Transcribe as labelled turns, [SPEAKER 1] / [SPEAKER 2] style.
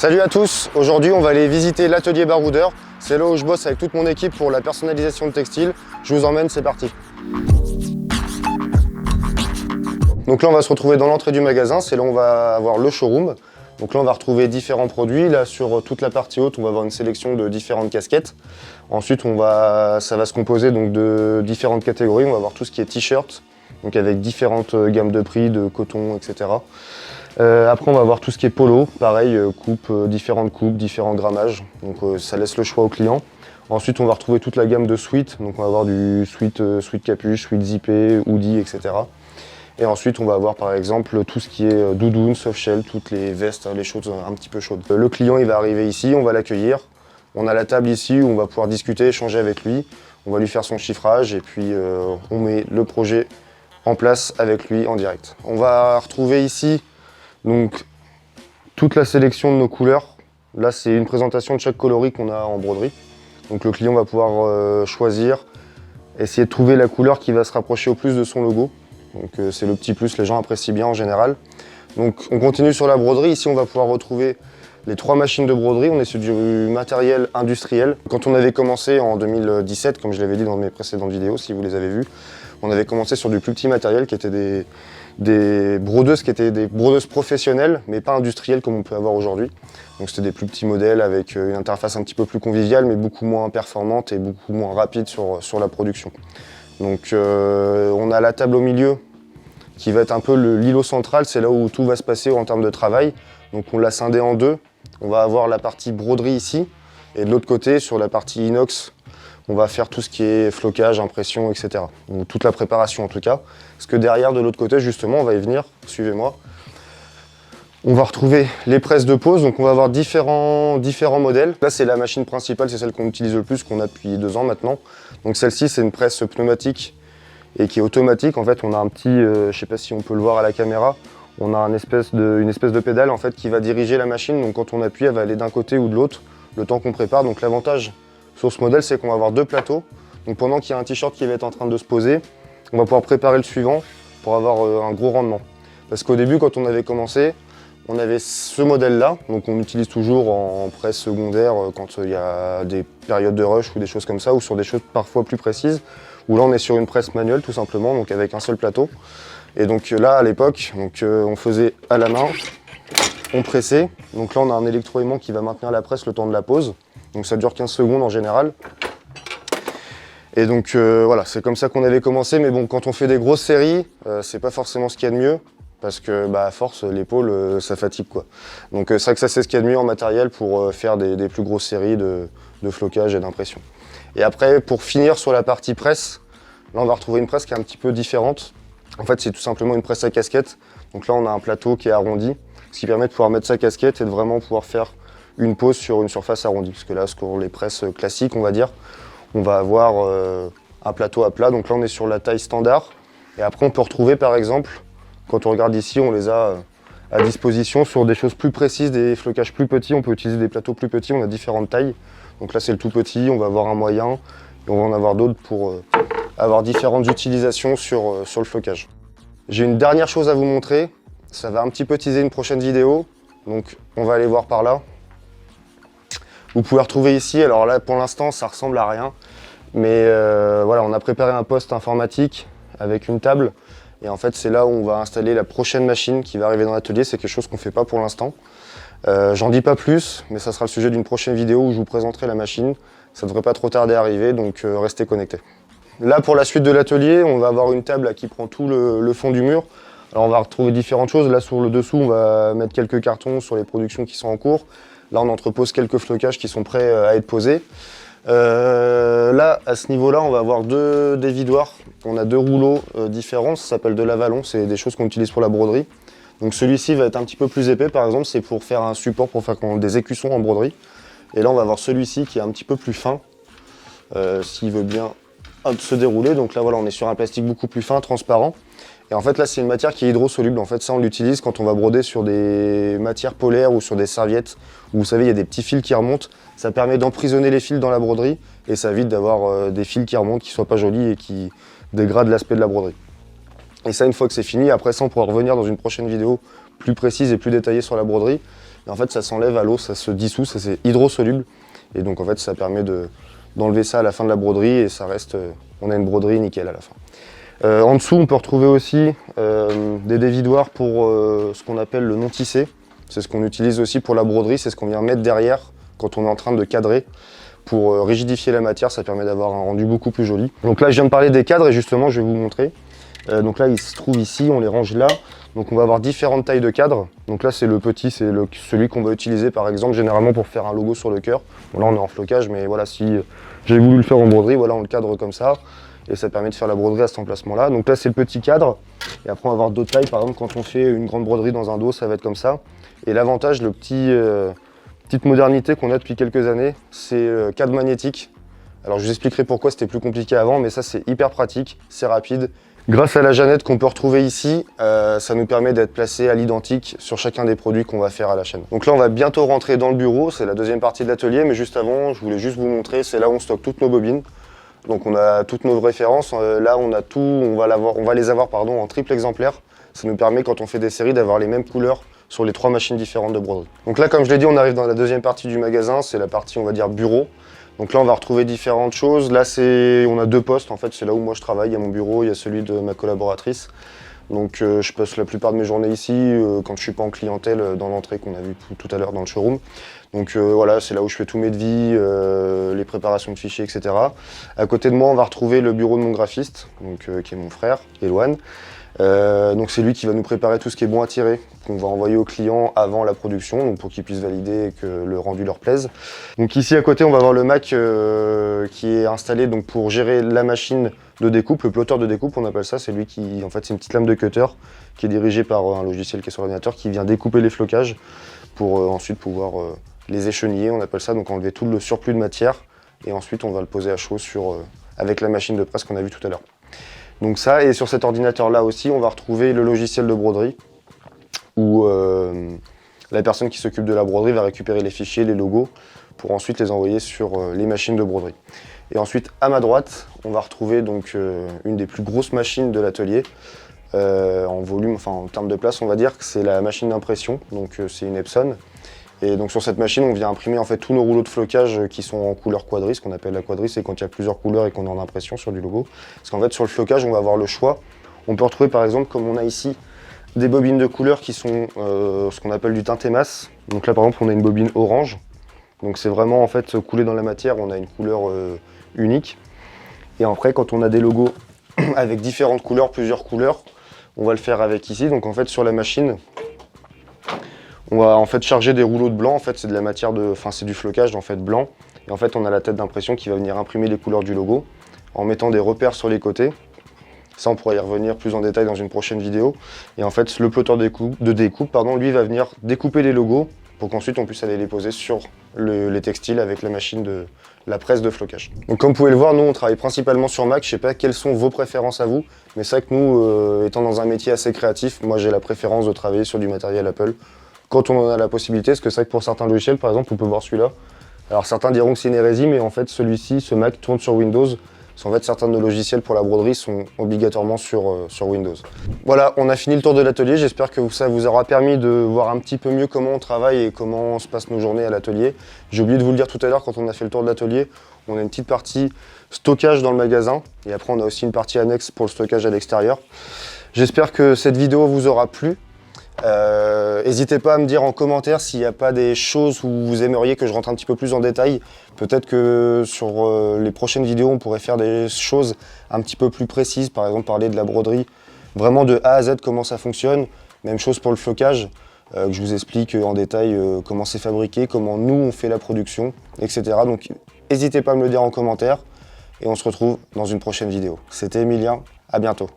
[SPEAKER 1] Salut à tous, aujourd'hui on va aller visiter l'atelier Baroudeur. C'est là où je bosse avec toute mon équipe pour la personnalisation de textile. Je vous emmène, c'est parti. Donc là on va se retrouver dans l'entrée du magasin, c'est là où on va avoir le showroom. Donc là on va retrouver différents produits. Là sur toute la partie haute on va avoir une sélection de différentes casquettes. Ensuite ça va se composer donc de différentes catégories. On va avoir tout ce qui est t-shirt, donc avec différentes gammes de prix, de coton, etc. Après on va avoir tout ce qui est polo, pareil, différentes coupes, différents grammages, donc ça laisse le choix au client. Ensuite on va retrouver toute la gamme de sweats, donc on va avoir du sweat capuche, sweat zippé, hoodie, etc. Et ensuite on va avoir par exemple tout ce qui est doudoune, soft shell, toutes les vestes, les choses un petit peu chaudes. Le client il va arriver ici, on va l'accueillir, on a la table ici où on va pouvoir discuter, échanger avec lui, on va lui faire son chiffrage et puis on met le projet en place avec lui en direct. On va retrouver ici donc toute la sélection de nos couleurs. Là c'est une présentation de chaque coloris qu'on a en broderie. Donc le client va pouvoir choisir, essayer de trouver la couleur qui va se rapprocher au plus de son logo. Donc c'est le petit plus, les gens apprécient bien en général. Donc on continue sur la broderie, ici on va pouvoir retrouver les 3 machines de broderie, on est sur du matériel industriel. Quand on avait commencé en 2017, comme je l'avais dit dans mes précédentes vidéos, si vous les avez vues, on avait commencé sur du plus petit matériel qui était des brodeuses qui étaient des brodeuses professionnelles, mais pas industrielles comme on peut avoir aujourd'hui. Donc c'était des plus petits modèles avec une interface un petit peu plus conviviale, mais beaucoup moins performante et beaucoup moins rapide sur la production. Donc on a la table au milieu qui va être un peu l'îlot central, c'est là où tout va se passer en termes de travail. Donc on l'a scindé en deux. On va avoir la partie broderie ici, et de l'autre côté, sur la partie inox, on va faire tout ce qui est flocage, impression, etc. Donc toute la préparation en tout cas. Parce que derrière, de l'autre côté, justement, on va y venir, suivez-moi. On va retrouver les presses de pose, donc on va avoir différents modèles. Là, c'est la machine principale, c'est celle qu'on utilise le plus, qu'on a depuis 2 ans maintenant. Donc celle-ci, c'est une presse pneumatique et qui est automatique. En fait, on a un petit, je ne sais pas si on peut le voir à la caméra, on a une espèce de pédale en fait, qui va diriger la machine. Donc quand on appuie, elle va aller d'un côté ou de l'autre, le temps qu'on prépare. Donc l'avantage sur ce modèle, c'est qu'on va avoir 2 plateaux. Donc pendant qu'il y a un t-shirt qui va être en train de se poser, on va pouvoir préparer le suivant pour avoir un gros rendement. Parce qu'au début, quand on avait commencé, on avait ce modèle-là, donc on utilise toujours en presse secondaire quand il y a des périodes de rush ou des choses comme ça, ou sur des choses parfois plus précises, où là on est sur une presse manuelle tout simplement, donc avec un seul plateau. Et donc là à l'époque, on faisait à la main, on pressait, donc là on a un électroaimant qui va maintenir la presse le temps de la pause, donc ça dure 15 secondes en général. Et donc voilà, c'est comme ça qu'on avait commencé, mais bon, quand on fait des grosses séries, c'est pas forcément ce qu'il y a de mieux, parce que à force, l'épaule, ça fatigue quoi. Donc c'est vrai que ça c'est ce qu'il y a de mieux en matériel pour faire des plus grosses séries de flocage et d'impression. Et après, pour finir sur la partie presse, là on va retrouver une presse qui est un petit peu différente. En fait, c'est tout simplement une presse à casquette. Donc là, on a un plateau qui est arrondi, ce qui permet de pouvoir mettre sa casquette et de vraiment pouvoir faire une pose sur une surface arrondie. Parce que là, sur les presses classiques, on va dire, on va avoir un plateau à plat. Donc là, on est sur la taille standard. Et après, on peut retrouver, par exemple, quand on regarde ici, on les a à disposition sur des choses plus précises, des flocages plus petits. On peut utiliser des plateaux plus petits, on a différentes tailles. Donc là, c'est le tout petit, on va avoir un moyen, et on va en avoir d'autres pour avoir différentes utilisations sur le flocage. J'ai une dernière chose à vous montrer. Ça va un petit peu teaser une prochaine vidéo. Donc, on va aller voir par là. Vous pouvez retrouver ici, alors là pour l'instant ça ressemble à rien, mais voilà, on a préparé un poste informatique avec une table et en fait c'est là où on va installer la prochaine machine qui va arriver dans l'atelier. C'est quelque chose qu'on ne fait pas pour l'instant. J'en dis pas plus, mais ça sera le sujet d'une prochaine vidéo où je vous présenterai la machine. Ça ne devrait pas trop tarder à arriver, donc restez connectés. Là pour la suite de l'atelier, on va avoir une table là, qui prend tout le fond du mur. Alors on va retrouver différentes choses. Là sur le dessous, on va mettre quelques cartons sur les productions qui sont en cours. Là, on entrepose quelques flocages qui sont prêts à être posés. Là, à ce niveau-là, on va avoir 2 dévidoirs. On a 2 rouleaux différents, ça s'appelle de l'avalon, c'est des choses qu'on utilise pour la broderie. Donc celui-ci va être un petit peu plus épais, par exemple, c'est pour faire un support, pour faire des écussons en broderie. Et là, on va avoir celui-ci qui est un petit peu plus fin, s'il veut bien se dérouler. Donc là, voilà, on est sur un plastique beaucoup plus fin, transparent. Et en fait là c'est une matière qui est hydrosoluble, en fait ça on l'utilise quand on va broder sur des matières polaires ou sur des serviettes où vous savez il y a des petits fils qui remontent, ça permet d'emprisonner les fils dans la broderie et ça évite d'avoir des fils qui remontent, qui soient pas jolis et qui dégradent l'aspect de la broderie. Et ça une fois que c'est fini, après ça on pourra revenir dans une prochaine vidéo plus précise et plus détaillée sur la broderie. Et en fait, ça s'enlève à l'eau, ça se dissout, ça c'est hydrosoluble. Et donc en fait, ça permet d'enlever ça à la fin de la broderie et ça reste, on a une broderie nickel à la fin. En dessous, on peut retrouver aussi des dévidoirs pour ce qu'on appelle le non tissé. C'est ce qu'on utilise aussi pour la broderie, c'est ce qu'on vient mettre derrière quand on est en train de cadrer. Pour rigidifier la matière, ça permet d'avoir un rendu beaucoup plus joli. Donc là, je viens de parler des cadres et justement, je vais vous montrer. Donc là, ils se trouvent ici, on les range là. Donc on va avoir différentes tailles de cadres. Donc là, c'est le petit, c'est celui qu'on va utiliser par exemple généralement pour faire un logo sur le cœur. Bon là, on est en flocage, mais voilà, si j'ai voulu le faire en broderie, voilà, on le cadre comme ça. Et ça permet de faire la broderie à cet emplacement-là. Donc là, c'est le petit cadre. Et après, on va avoir d'autres tailles. Par exemple, quand on fait une grande broderie dans un dos, ça va être comme ça. Et l'avantage, petite modernité qu'on a depuis quelques années, c'est le cadre magnétique. Alors je vous expliquerai pourquoi c'était plus compliqué avant, mais ça c'est hyper pratique, c'est rapide. Grâce à la Jeannette qu'on peut retrouver ici, ça nous permet d'être placé à l'identique sur chacun des produits qu'on va faire à la chaîne. Donc là on va bientôt rentrer dans le bureau, c'est la deuxième partie de l'atelier, mais juste avant je voulais juste vous montrer, c'est là où on stocke toutes nos bobines. Donc on a toutes nos références, là on a tout, on va les avoir en triple exemplaire. Ça nous permet quand on fait des séries d'avoir les mêmes couleurs sur les 3 machines différentes de broderie. Donc là comme je l'ai dit, on arrive dans la deuxième partie du magasin, c'est la partie on va dire bureau. Donc là on va retrouver différentes choses, là on a 2 postes en fait, c'est là où moi je travaille, il y a mon bureau, il y a celui de ma collaboratrice. Donc je passe la plupart de mes journées ici, quand je suis pas en clientèle dans l'entrée qu'on a vu tout à l'heure dans le showroom. Donc voilà, c'est là où je fais tous mes devis, les préparations de fichiers, etc. À côté de moi on va retrouver le bureau de mon graphiste, donc, qui est mon frère, Eloane. Donc c'est lui qui va nous préparer tout ce qui est bon à tirer, qu'on va envoyer aux clients avant la production, donc pour qu'ils puissent valider et que le rendu leur plaise. Donc ici à côté on va avoir le Mac qui est installé donc, pour gérer la machine de découpe, le plotter de découpe on appelle ça, c'est lui qui, en fait c'est une petite lame de cutter qui est dirigée par un logiciel qui est sur l'ordinateur qui vient découper les flocages pour ensuite pouvoir les écheniller, on appelle ça, donc enlever tout le surplus de matière et ensuite on va le poser à chaud avec la machine de presse qu'on a vu tout à l'heure. Donc ça, et sur cet ordinateur-là aussi, on va retrouver le logiciel de broderie où la personne qui s'occupe de la broderie va récupérer les fichiers, les logos, pour ensuite les envoyer sur les machines de broderie. Et ensuite, à ma droite, on va retrouver donc une des plus grosses machines de l'atelier, en volume, enfin en termes de place, on va dire que c'est la machine d'impression, donc c'est une Epson. Et donc sur cette machine, on vient imprimer en fait tous nos rouleaux de flocage qui sont en couleur quadri, ce qu'on appelle la quadri, c'est quand il y a plusieurs couleurs et qu'on est en impression sur du logo. Parce qu'en fait sur le flocage, on va avoir le choix. On peut retrouver par exemple, comme on a ici, des bobines de couleur qui sont ce qu'on appelle du teinté masse. Donc là par exemple, on a une bobine orange. Donc c'est vraiment en fait coulé dans la matière, on a une couleur unique. Et après, quand on a des logos avec différentes couleurs, plusieurs couleurs, on va le faire avec ici. Donc en fait sur la machine, on va en fait charger des rouleaux de blanc, en fait c'est de la matière c'est du flocage en fait blanc. Et en fait on a la tête d'impression qui va venir imprimer les couleurs du logo en mettant des repères sur les côtés. Ça on pourra y revenir plus en détail dans une prochaine vidéo. Et en fait le plotter de découpe, lui va venir découper les logos pour qu'ensuite on puisse aller les poser sur les textiles avec la machine de la presse de flocage. Donc comme vous pouvez le voir, nous on travaille principalement sur Mac. Je sais pas quelles sont vos préférences à vous, mais c'est vrai que nous, étant dans un métier assez créatif, moi j'ai la préférence de travailler sur du matériel Apple. Quand on en a la possibilité, parce que c'est vrai que pour certains logiciels, par exemple, on peut voir celui-là. Alors certains diront que c'est une hérésie, mais en fait celui-ci, ce Mac tourne sur Windows. Parce qu'en fait certains de nos logiciels pour la broderie sont obligatoirement sur Windows. Voilà, on a fini le tour de l'atelier. J'espère que ça vous aura permis de voir un petit peu mieux comment on travaille et comment se passent nos journées à l'atelier. J'ai oublié de vous le dire tout à l'heure, quand on a fait le tour de l'atelier, on a une petite partie stockage dans le magasin. Et après on a aussi une partie annexe pour le stockage à l'extérieur. J'espère que cette vidéo vous aura plu. N'hésitez pas à me dire en commentaire s'il n'y a pas des choses où vous aimeriez que je rentre un petit peu plus en détail. Peut-être que sur les prochaines vidéos, on pourrait faire des choses un petit peu plus précises. Par exemple, parler de la broderie, vraiment de A à Z, comment ça fonctionne. Même chose pour le flocage, que je vous explique en détail comment c'est fabriqué, comment nous on fait la production, etc. Donc n'hésitez pas à me le dire en commentaire. Et on se retrouve dans une prochaine vidéo. C'était Emilien, à bientôt.